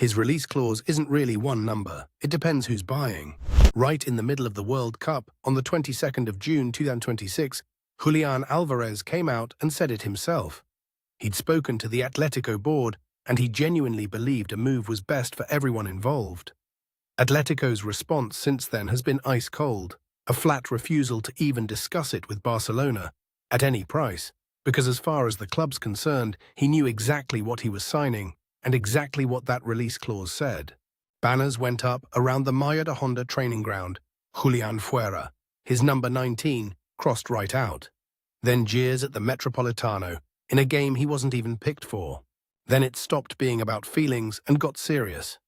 His release clause isn't really one number, it depends who's buying. Right in the middle of the World Cup, on the 22nd of June 2026, Julián Álvarez came out and said it himself. He'd spoken to the Atlético board, and he genuinely believed a move was best for everyone involved. Atlético's response since then has been ice cold, a flat refusal to even discuss it with Barcelona, at any price, because as far as the club's concerned, he knew exactly what he was signing and exactly what that release clause said. Banners went up around the Maya de Honda training ground, Julián fuera, his number 19, crossed right out. Then jeers at the Metropolitano, in a game he wasn't even picked for. Then it stopped being about feelings and got serious.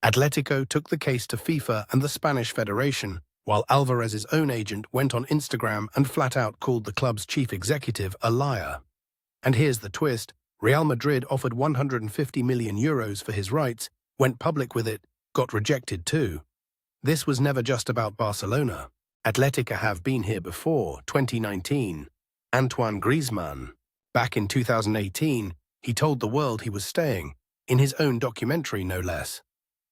Atlético took the case to FIFA and the Spanish Federation, while Alvarez's own agent went on Instagram and flat out called the club's chief executive a liar. And here's the twist: Real Madrid offered €150 million for his rights, went public with it, got rejected too. This was never just about Barcelona. Atlético have been here before, 2019. Antoine Griezmann. Back in 2018, he told the world he was staying, in his own documentary no less.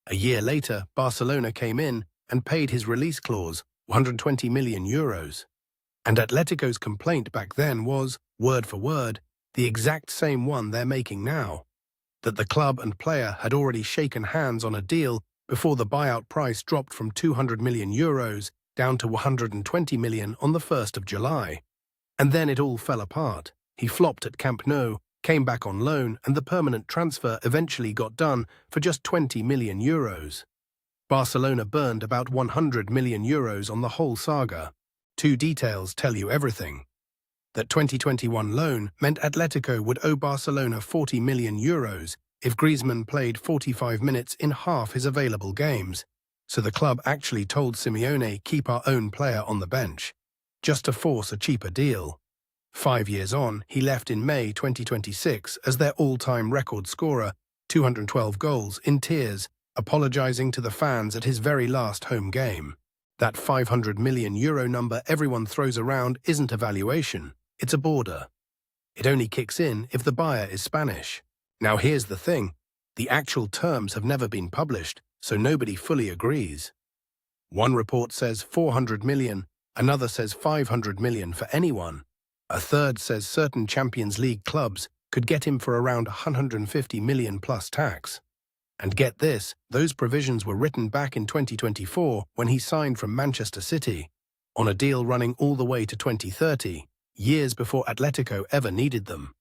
A year later, Barcelona came in and paid his release clause, €120 million. And Atlético's complaint back then was, word for word, the exact same one they're making now, that the club and player had already shaken hands on a deal before the buyout price dropped from €200 million down to €120 million on the 1st of July. And then it all fell apart. He flopped at Camp Nou, came back on loan, and the permanent transfer eventually got done for just €20 million. Barcelona burned about €100 million on the whole saga. Two details tell you everything. That 2021 loan meant Atlético would owe Barcelona €40 million if Griezmann played 45 minutes in half his available games. So the club actually told Simeone, keep our own player on the bench, just to force a cheaper deal. 5 years on, he left in May 2026 as their all-time record scorer, 212 goals, in tears, apologizing to the fans at his very last home game. That €500 million number everyone throws around isn't a valuation, it's a border. It only kicks in if the buyer is Spanish. Now here's the thing, the actual terms have never been published, so nobody fully agrees. One report says 400 million, another says 500 million for anyone. A third says certain Champions League clubs could get him for around 150 million plus tax. And get this, those provisions were written back in 2024 when he signed from Manchester City, on a deal running all the way to 2030, years before Atlético ever needed them.